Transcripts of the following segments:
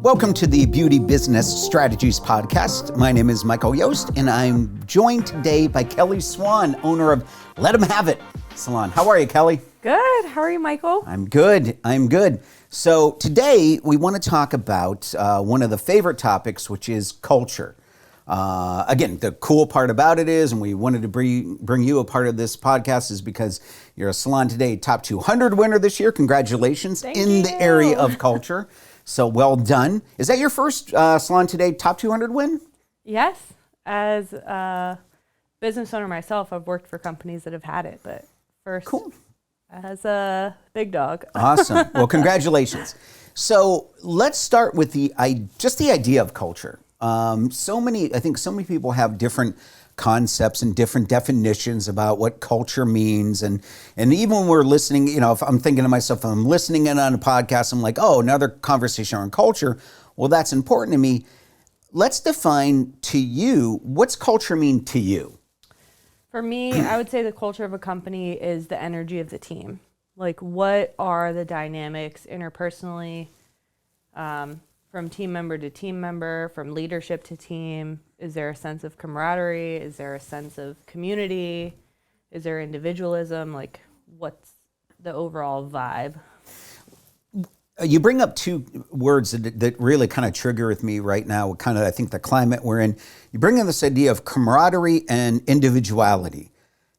Welcome to the Beauty Business Strategies Podcast. My name is Michael Yost, and I'm joined today by Kelly Swann, owner of Let 'Em Have It Salon. How are you, Kelly? Good. How are you, Michael? I'm good. So today we want to talk about one of the favorite topics, which is culture. Again, the cool part about it is, and we wanted to bring you a part of this podcast, is because you're a Salon Today Top 200 winner this year. Congratulations. Thank in you. The area of culture. So well done. Is that your first Salon Today Top 200 win? Yes. As a business owner myself, I've worked for companies that have had it, but first Cool. as a big dog. Awesome. Well, congratulations. So let's start with just the idea of culture. I think so many people have different concepts and different definitions about what culture means. And even when we're listening, if I'm thinking to myself, if I'm listening in on a podcast, I'm like, oh, another conversation on culture. Well, that's important to me. Let's define to you, what's culture mean to you? For me, I would say the culture of a company is the energy of the team. Like, what are the dynamics interpersonally, from team member to team member, from leadership to team? Is there a sense of camaraderie? Is there a sense of community? Is there individualism? Like, what's the overall vibe? You bring up two words that really kind of trigger with me right now, kind of, I think, the climate we're in. You bring in this idea of camaraderie and individuality.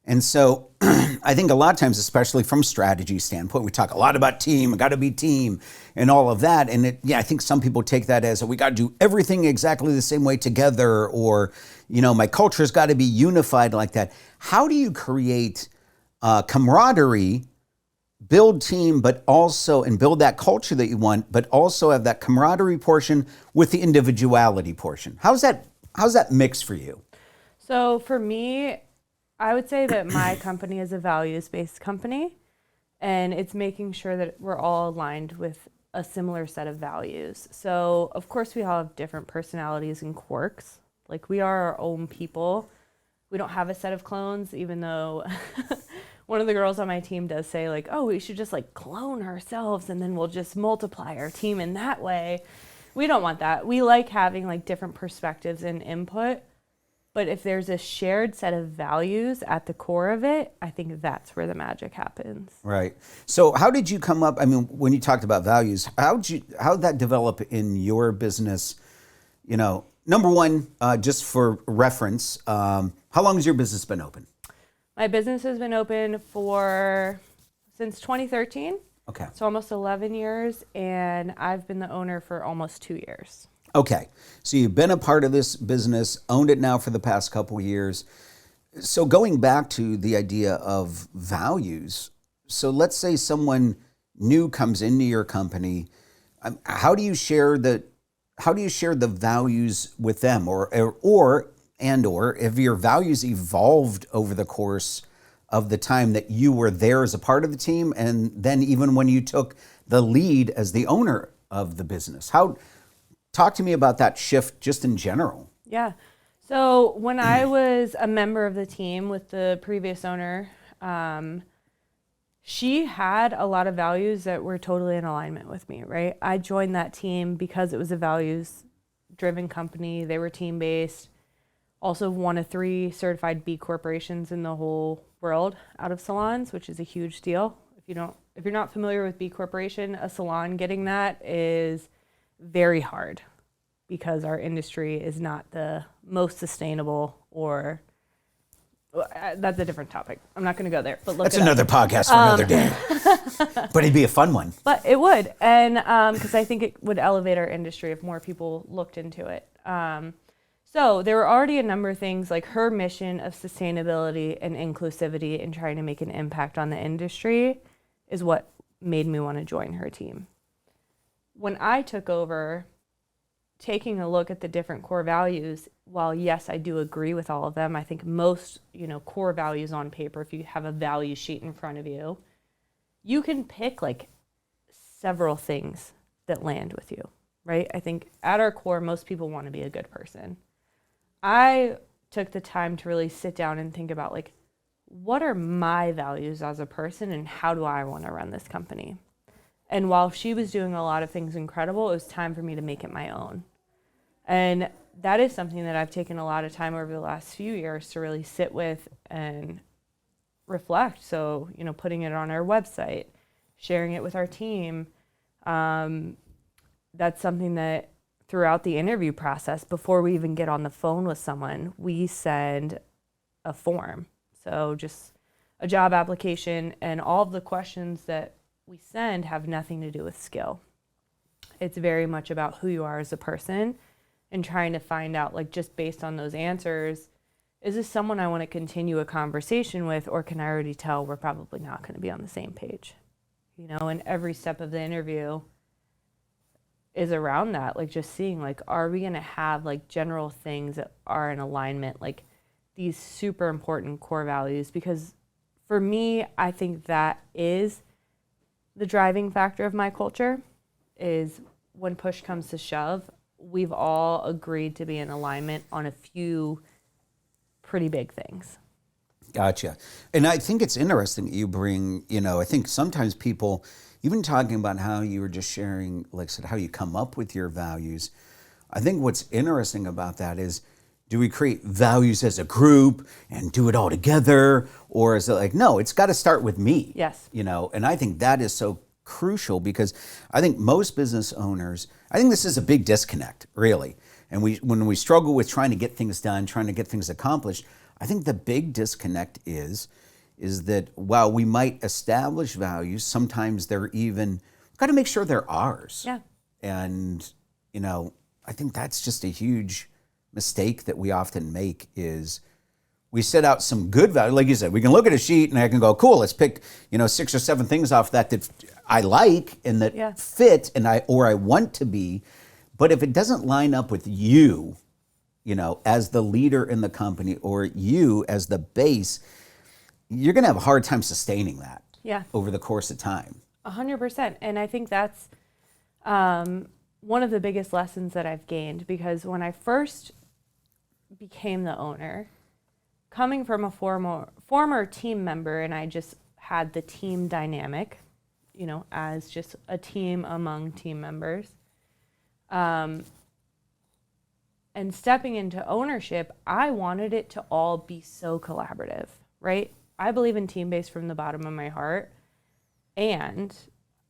And so I think a lot of times, especially from strategy standpoint, we talk a lot about team, got to be team and all of that. And I think some people take that as we got to do everything exactly the same way together, or, my culture's got to be unified like that. How do you create camaraderie, build team, but also, and build that culture that you want, but also have that camaraderie portion with the individuality portion? How's that mix for you? So for me, I would say that my company is a values-based company, and it's making sure that we're all aligned with a similar set of values. So of course we all have different personalities and quirks. Like, we are our own people. We don't have a set of clones, even though one of the girls on my team does say, like, oh, we should just clone ourselves and then we'll just multiply our team in that way. We don't want that. We like having different perspectives and input. But if there's a shared set of values at the core of it, I think that's where the magic happens. Right. So how did you come up, when you talked about values, how'd that develop in your business? Number one, just for reference, how long has your business been open? My business has been open since 2013. Okay. So almost 11 years, and I've been the owner for almost 2 years. Okay, so you've been a part of this business, owned it now for the past couple of years. So going back to the idea of values, so let's say someone new comes into your company, how do you share the values with them, or have your values evolved over the course of the time that you were there as a part of the team, and then even when you took the lead as the owner of the business? Talk to me about that shift just in general. Yeah. So when I was a member of the team with the previous owner, she had a lot of values that were totally in alignment with me, right? I joined that team because it was a values-driven company. They were team-based. Also one of 3 certified B corporations in the whole world out of salons, which is a huge deal. If you're not familiar with B Corporation, a salon getting that is very hard, because our industry is not the most sustainable, or that's a different topic. I'm not going to go there, but that's another podcast for another day. But it'd be a fun one. But it would, and because I think it would elevate our industry if more people looked into it. So there were already a number of things, like her mission of sustainability and inclusivity and trying to make an impact on the industry is what made me want to join her team. When I took over, taking a look at the different core values, while yes, I do agree with all of them, I think most, core values on paper, if you have a value sheet in front of you, you can pick several things that land with you, right? I think at our core, most people want to be a good person. I took the time to really sit down and think about what are my values as a person and how do I want to run this company? And while she was doing a lot of things incredible, it was time for me to make it my own. And that is something that I've taken a lot of time over the last few years to really sit with and reflect. So, putting it on our website, sharing it with our team. That's something that throughout the interview process, before we even get on the phone with someone, we send a form. So just a job application, and all of the questions that we send have nothing to do with skill. It's very much about who you are as a person and trying to find out, like, just based on those answers, is this someone I want to continue a conversation with, or can I already tell we're probably not going to be on the same page? And every step of the interview is around that, like just seeing, like, are we going to have like general things that are in alignment, like these super important core values? Because for me, I think that is the driving factor of my culture, is when push comes to shove, we've all agreed to be in alignment on a few pretty big things. Gotcha. And I think it's interesting that you bring, I think sometimes people, even talking about how you were just sharing, like I said, how you come up with your values. I think what's interesting about that is, do we create values as a group and do it all together? Or is it like, no, it's got to start with me? Yes. And I think that is so crucial, because I think most business owners, I think this is a big disconnect, really. And when we struggle with trying to get things done, trying to get things accomplished, I think the big disconnect is that while we might establish values, sometimes they're even, we've got to make sure they're ours. Yeah. And, I think that's just a huge mistake that we often make, is we set out some good values. Like you said, we can look at a sheet and I can go, cool, let's pick, 6 or 7 things off that I like and that fit and I want to be. But if it doesn't line up with you, as the leader in the company, or you as the base, you're going to have a hard time sustaining that over the course of time. 100%. And I think that's one of the biggest lessons that I've gained, because when I first became the owner, coming from a former team member, and I just had the team dynamic, as just a team among team members, and stepping into ownership, I wanted it to all be so collaborative, right? I believe in team-based from the bottom of my heart, and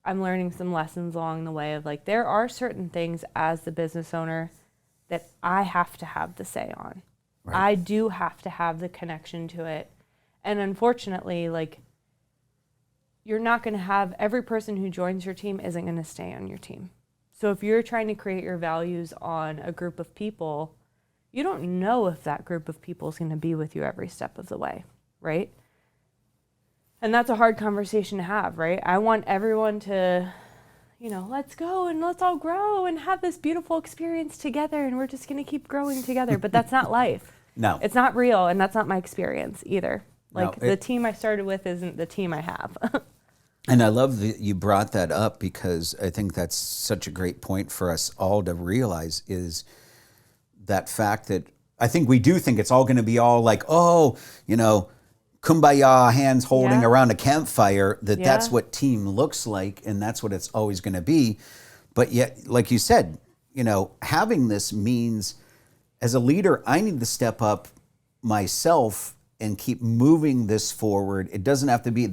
I'm learning some lessons along the way of, like, there are certain things as the business owner that I have to have the say on. Right. I do have to have the connection to it. And unfortunately, like, you're not going to have, every person who joins your team isn't going to stay on your team. So if you're trying to create your values on a group of people, you don't know if that group of people is going to be with you every step of the way, right? And that's a hard conversation to have, right? I want everyone to, let's go and let's all grow and have this beautiful experience together, and we're just going to keep growing together. But that's not life. No. It's not real, and that's not my experience either. Like, the team I started with isn't the team I have. And I love that you brought that up, because I think that's such a great point for us all to realize, is that fact that I think we do think it's all going to be all like, kumbaya, hands holding around a campfire, that's what team looks like, and that's what it's always going to be. But yet, like you said, having this means, as a leader, I need to step up myself and keep moving this forward. It doesn't have to be,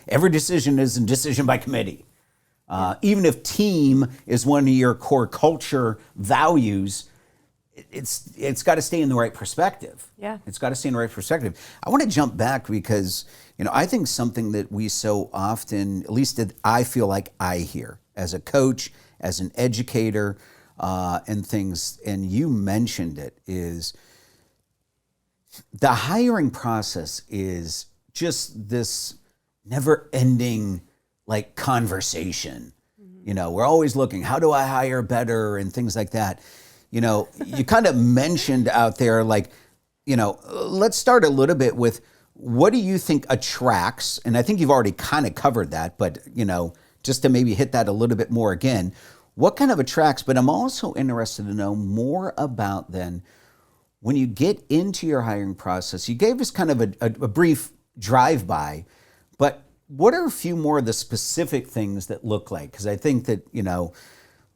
every decision isn't decision by committee. Even if team is one of your core culture values, it's got to stay in the right perspective. Yeah. It's got to stay in the right perspective. I want to jump back, because, I think something that we so often, at least that I feel like I hear as a coach, as an educator, and things, and you mentioned it, is the hiring process is just this never-ending, like, conversation. Mm-hmm. We're always looking, how do I hire better, and things like that. You kind of mentioned out there, like, let's start a little bit with, what do you think attracts, and I think you've already kind of covered that, but, just to maybe hit that a little bit more again, what kind of attracts, but I'm also interested to know more about then, when you get into your hiring process, you gave us kind of a brief drive-by, but what are a few more of the specific things that look like? Because I think that,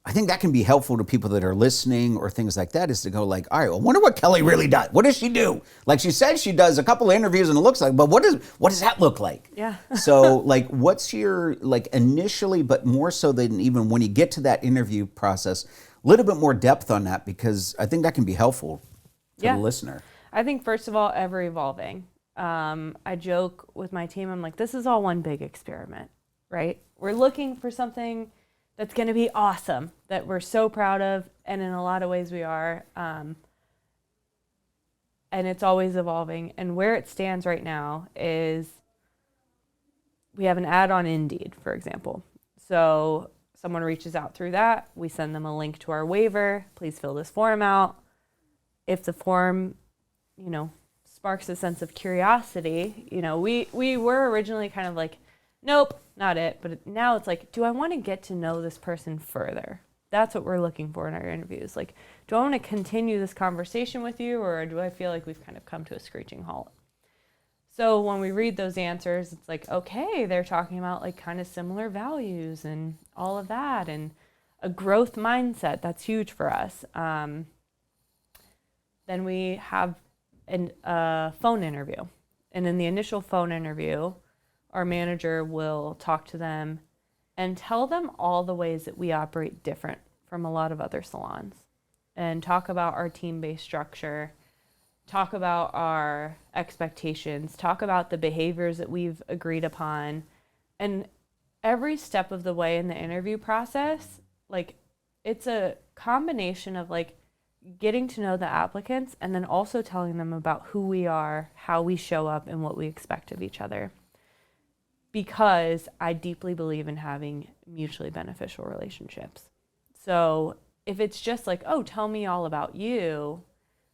I think that can be helpful to people that are listening or things like that, is to go like, all right, well, I wonder what Kelly really does. What does she do? Like she said, she does a couple of interviews and it looks like, but what does that look like? Yeah. So like, what's your, like initially, but more so than even when you get to that interview process, a little bit more depth on that, because I think that can be helpful to the listener. I think first of all, ever evolving. I joke with my team, I'm like, this is all one big experiment, right? We're looking for something that's going to be awesome, that we're so proud of, and in a lot of ways we are. And it's always evolving. And where it stands right now is we have an ad on Indeed, for example. So someone reaches out through that. We send them a link to our waiver. Please fill this form out. If the form, sparks a sense of curiosity, we were originally kind of like, nope, not it. But now it's like, do I want to get to know this person further? That's what we're looking for in our interviews. Like, do I want to continue this conversation with you, or do I feel like we've kind of come to a screeching halt? So when we read those answers, it's like, okay, they're talking about like kind of similar values and all of that, and a growth mindset. That's huge for us. Then we have a phone interview. And in the initial phone interview, our manager will talk to them and tell them all the ways that we operate different from a lot of other salons, and talk about our team-based structure, talk about our expectations, talk about the behaviors that we've agreed upon. And every step of the way in the interview process, like, it's a combination of like getting to know the applicants and then also telling them about who we are, how we show up, and what we expect of each other. Because I deeply believe in having mutually beneficial relationships. So if it's just like, oh, tell me all about you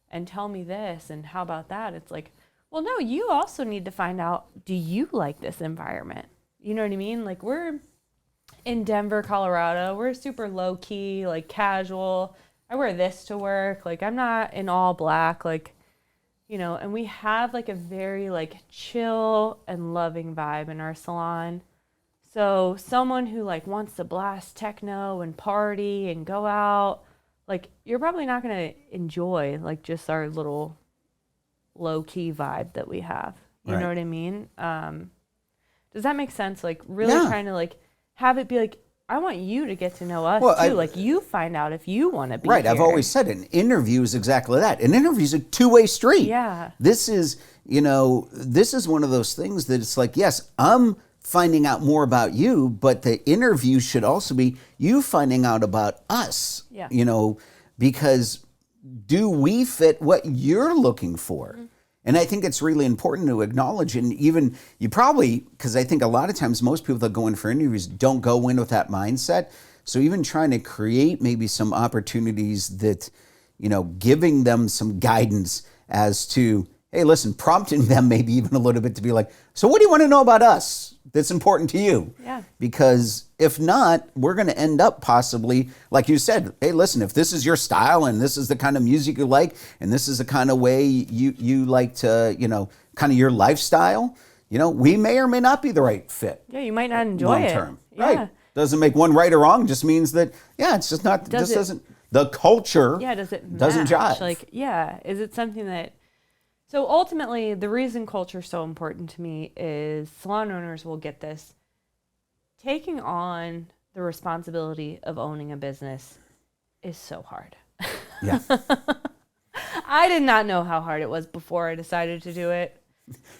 and tell me this and how about that, it's like, well, no, you also need to find out, do you like this environment? You know what I mean? Like, we're in Denver, Colorado. We're super low key, like casual. I wear this to work. Like, I'm not in all black, like, and we have like a very like chill and loving vibe in our salon. So someone who like wants to blast techno and party and go out, like, you're probably not going to enjoy like just our little low key vibe that we have. You know what I mean? Does that make sense? Like, really trying to like have it be like, I want you to get to know us too. Like, you find out if you want to be here. I've always said an interview is exactly that. An interview is a two-way street. Yeah. This is, this is one of those things that it's like, yes, I'm finding out more about you, but the interview should also be you finding out about us. Yeah. Because do we fit what you're looking for? Mm-hmm. And I think it's really important to acknowledge, and even you probably, because I think a lot of times most people that go in for interviews don't go in with that mindset. So even trying to create maybe some opportunities that, giving them some guidance as to, hey, listen, prompting them maybe even a little bit to be like, so what do you want to know about us that's important to you? Yeah. Because if not, we're going to end up possibly, like you said, hey, listen, if this is your style and this is the kind of music you like and this is the kind of way you like to, kind of your lifestyle, we may or may not be the right fit. Yeah, you might not enjoy it. Long term. Yeah. Right. Doesn't make one right or wrong, just means that, it's just not, the culture doesn't jive. Like, is it something that, so ultimately, the reason culture is so important to me is salon owners will get this. Taking on the responsibility of owning a business is so hard. Yeah. I did not know how hard it was before I decided to do it.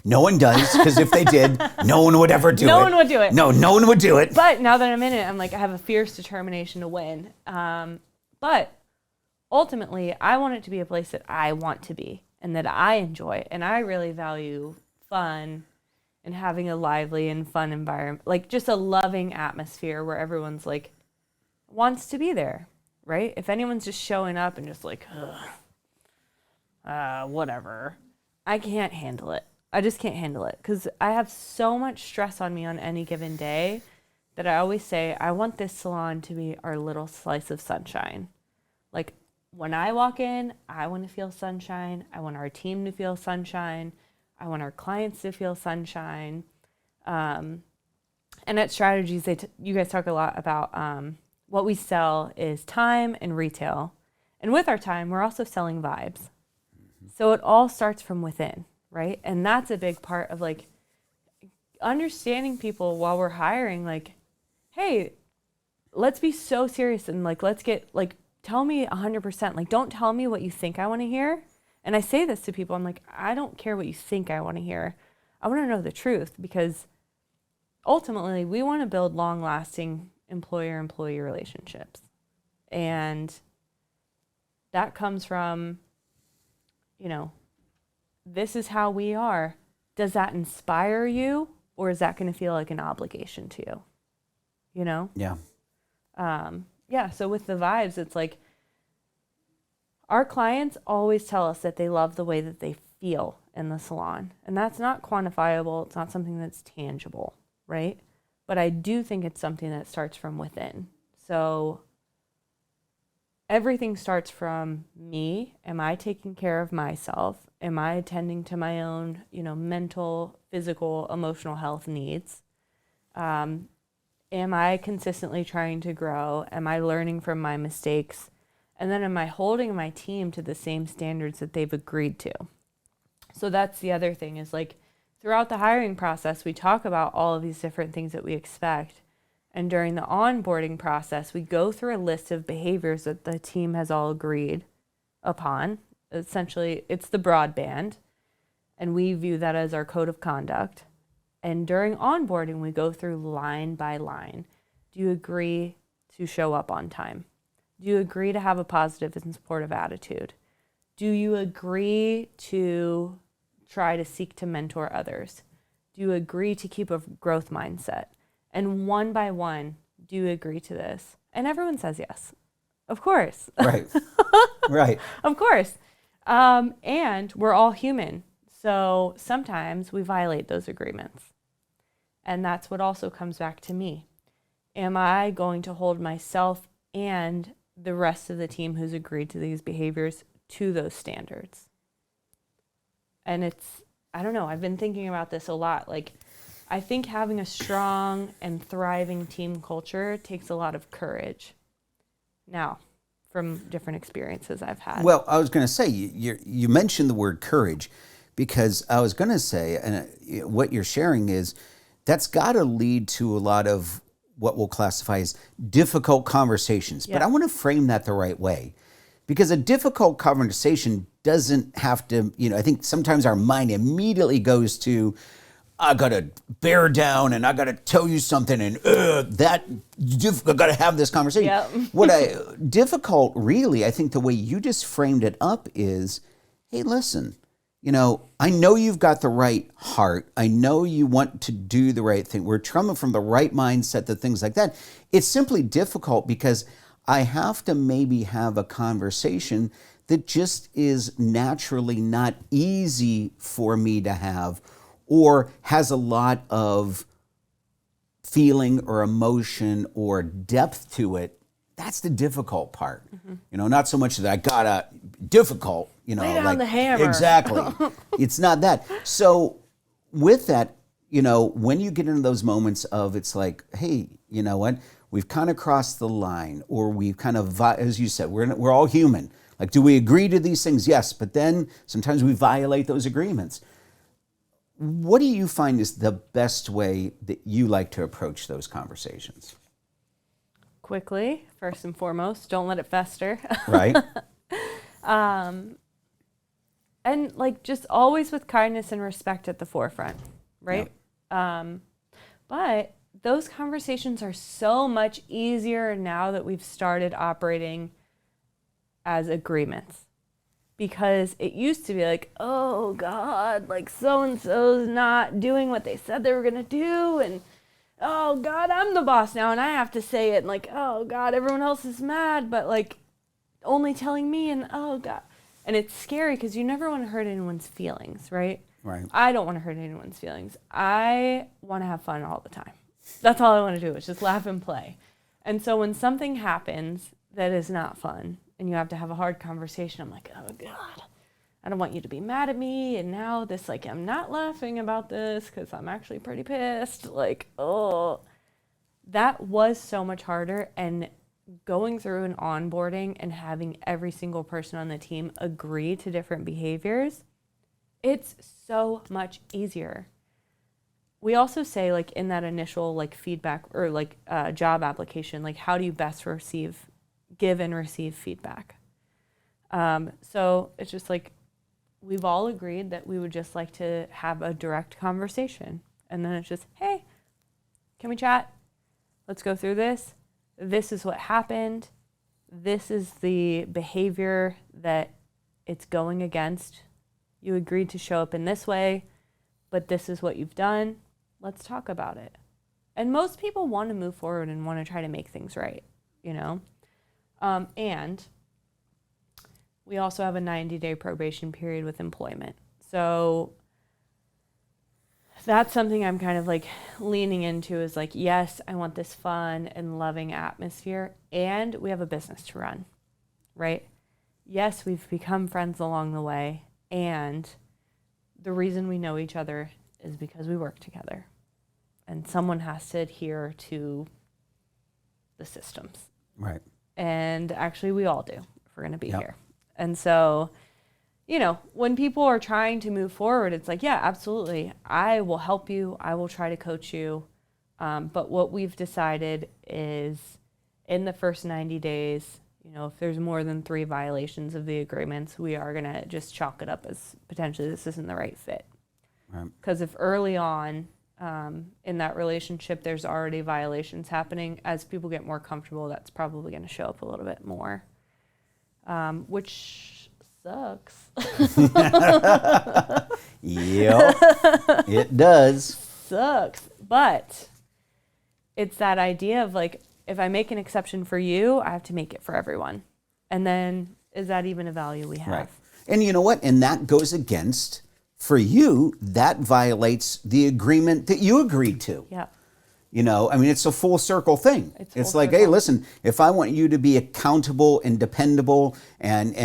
No one does, because if they did, no one would ever do it. No one would do it. No one would do it. But now that I'm in it, I'm like, I have a fierce determination to win. But ultimately, I want it to be a place that I want to be and that I enjoy. And I really value fun and having a lively and fun environment, like just a loving atmosphere where everyone's like, wants to be there, right? If anyone's just showing up and just like, whatever, I can't handle it. I just can't handle it because I have so much stress on me on any given day that I always say, I want this salon to be our little slice of sunshine. Like, when I walk in, I want to feel sunshine. I want our team to feel sunshine. I want our clients to feel sunshine. And at Strategies, you guys talk a lot about what we sell is time and retail. And with our time, we're also selling vibes. So it all starts from within, right? And that's a big part of like understanding people while we're hiring, like, hey, let's be so serious and like, let's get like, tell me 100%. Like, don't tell me what you think I want to hear. And I say this to people. I'm like, I don't care what you think I want to hear. I want to know the truth, because ultimately we want to build long-lasting employer-employee relationships. And that comes from, you know, this is how we are. Does that inspire you, or is that going to feel like an obligation to you? You know? Yeah. Yeah, so with the vibes, it's like our clients always tell us that they love the way that they feel in the salon. And that's not quantifiable. It's not something that's tangible, right? But I do think it's something that starts from within. So everything starts from me. Am I taking care of myself? Am I attending to my own, you know, mental, physical, emotional health needs? Am I consistently trying to grow? Am I learning from my mistakes? And then am I holding my team to the same standards that they've agreed to? So that's the other thing, is like throughout the hiring process, we talk about all of these different things that we expect. And during the onboarding process, we go through a list of behaviors that the team has all agreed upon. Essentially, it's the broadband, and we view that as our code of conduct. And during onboarding, we go through line by line. Do you agree to show up on time? Do you agree to have a positive and supportive attitude? Do you agree to try to seek to mentor others? Do you agree to keep a growth mindset? And one by one, do you agree to this? And everyone says yes. Of course. Right. Right. Of course. And we're all human. So sometimes we violate those agreements. And that's what also comes back to me. Am I going to hold myself and the rest of the team who's agreed to these behaviors to those standards? And it's, I don't know, I've been thinking about this a lot. Like, I think having a strong and thriving team culture takes a lot of courage. Now, from different experiences I've had. Well, I was going to say, you mentioned the word courage, because I was going to say, and what you're sharing is, that's got to lead to a lot of what we'll classify as difficult conversations. Yeah. But I want to frame that the right way, because a difficult conversation doesn't have to, you know, I think sometimes our mind immediately goes to, I got to bear down and I got to tell you something, and I got to have this conversation. Yep. Difficult, really, I think the way you just framed it up is, hey, listen, you know, I know you've got the right heart. I know you want to do the right thing. We're coming from the right mindset, the things like that. It's simply difficult because I have to maybe have a conversation that just is naturally not easy for me to have, or has a lot of feeling or emotion or depth to it. That's the difficult part. Mm-hmm. You know, not so much that I gotta difficult, you know, lay down like the hammer. Exactly. It's not that. So with that, you know, when you get into those moments of, it's like, hey, you know what? We've kind of crossed the line, or we've kind of, as you said, we're all human. Like, do we agree to these things? Yes, but then sometimes we violate those agreements. What do you find is the best way that you like to approach those conversations? Quickly, first and foremost, don't let it fester. Right. And like, just always with kindness and respect at the forefront, right? Yep. But those conversations are so much easier now that we've started operating as agreements. Because it used to be like, oh God, like so-and-so's not doing what they said they were going to do. And oh God, I'm the boss now and I have to say it. And like, oh God, everyone else is mad, but like only telling me, and oh God. And it's scary because you never want to hurt anyone's feelings, right? Right. I don't want to hurt anyone's feelings. I want to have fun all the time. That's all I want to do, is just laugh and play. And so when something happens that is not fun and you have to have a hard conversation, I'm like, oh God, I don't want you to be mad at me. And now this, like, I'm not laughing about this because I'm actually pretty pissed. Like, oh. that was so much harder. And going through an onboarding and having every single person on the team agree to different behaviors, it's so much easier. We also say, like, in that initial, like, feedback or, like, job application, like, how do you best give and receive feedback? So it's just like, we've all agreed that we would just like to have a direct conversation. And then it's just, hey, can we chat? Let's go through this. This is what happened. This is the behavior that it's going against. You agreed to show up in this way, but this is what you've done. Let's talk about it. And most people want to move forward and want to try to make things right, you know? And we also have a 90-day probation period with employment. So that's something I'm kind of like leaning into, is like, yes, I want this fun and loving atmosphere, and we have a business to run, right? Yes, we've become friends along the way, and the reason we know each other is because we work together, and someone has to adhere to the systems. Right. And actually we all do, if we're going to be here. And so, you know, when people are trying to move forward, it's like, yeah, absolutely. I will help you. I will try to coach you. But what we've decided is, in the first 90 days, you know, if there's more than 3 violations of the agreements, we are going to just chalk it up as potentially this isn't the right fit. Because if early on in that relationship there's already violations happening, as people get more comfortable, that's probably going to show up a little bit more, which sucks. Yep, it does. Sucks. But it's that idea of, like, if I make an exception for you, I have to make it for everyone. And then, is that even a value we have? Right. And you know what? And that goes against, for you, that violates the agreement that you agreed to. Yeah. You know, I mean, it's a full circle thing. It's like, hey, listen, if I want you to be accountable and dependable and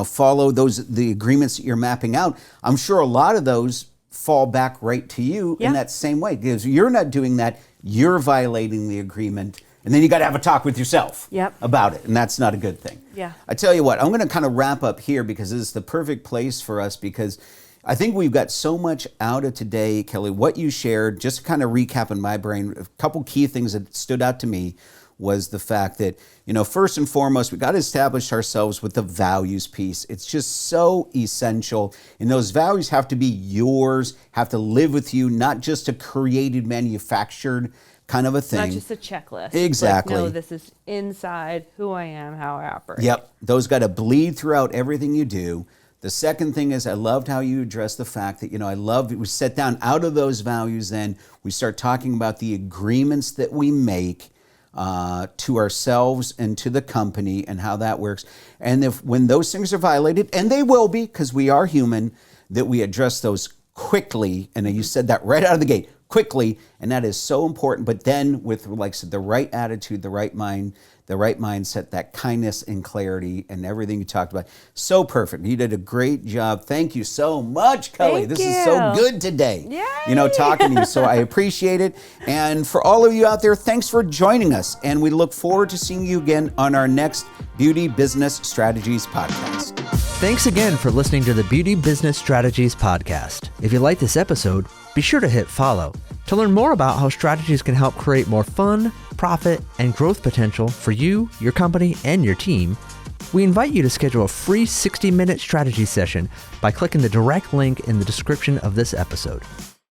follow the agreements that you're mapping out, I'm sure a lot of those fall back right to you in that same way. Because you're not doing that, you're violating the agreement. And then you got to have a talk with yourself about it. And that's not a good thing. Yeah. I tell you what, I'm going to kind of wrap up here, because this is the perfect place for us, because I think we've got so much out of today, Kelly. What you shared, just to kind of recap in my brain, a couple key things that stood out to me was the fact that, you know, first and foremost, we got to establish ourselves with the values piece. It's just so essential. And those values have to be yours, have to live with you, not just a created, manufactured kind of a thing. Not just a checklist. Exactly. Like, no, this is inside who I am, how I operate. Yep. Those got to bleed throughout everything you do. The second thing is, I loved how you addressed the fact that, you know, we set down out of those values, then we start talking about the agreements that we make to ourselves and to the company and how that works. And when those things are violated, and they will be, because we are human, that we address those quickly. And you said that right out of the gate, quickly, and that is so important. But then with, like I said, the right attitude, the right mind, the right mindset, that kindness and clarity and everything you talked about. So perfect. You did a great job. Thank you so much, Kelly. This is so good today. Yay! You know, talking to you. So I appreciate it. And for all of you out there, thanks for joining us. And we look forward to seeing you again on our next Beauty Business Strategies podcast. Thanks again for listening to the Beauty Business Strategies podcast. If you like this episode, be sure to hit follow to learn more about how strategies can help create more fun, profit, and growth potential for you, your company, and your team. We invite you to schedule a free 60-minute strategy session by clicking the direct link in the description of this episode.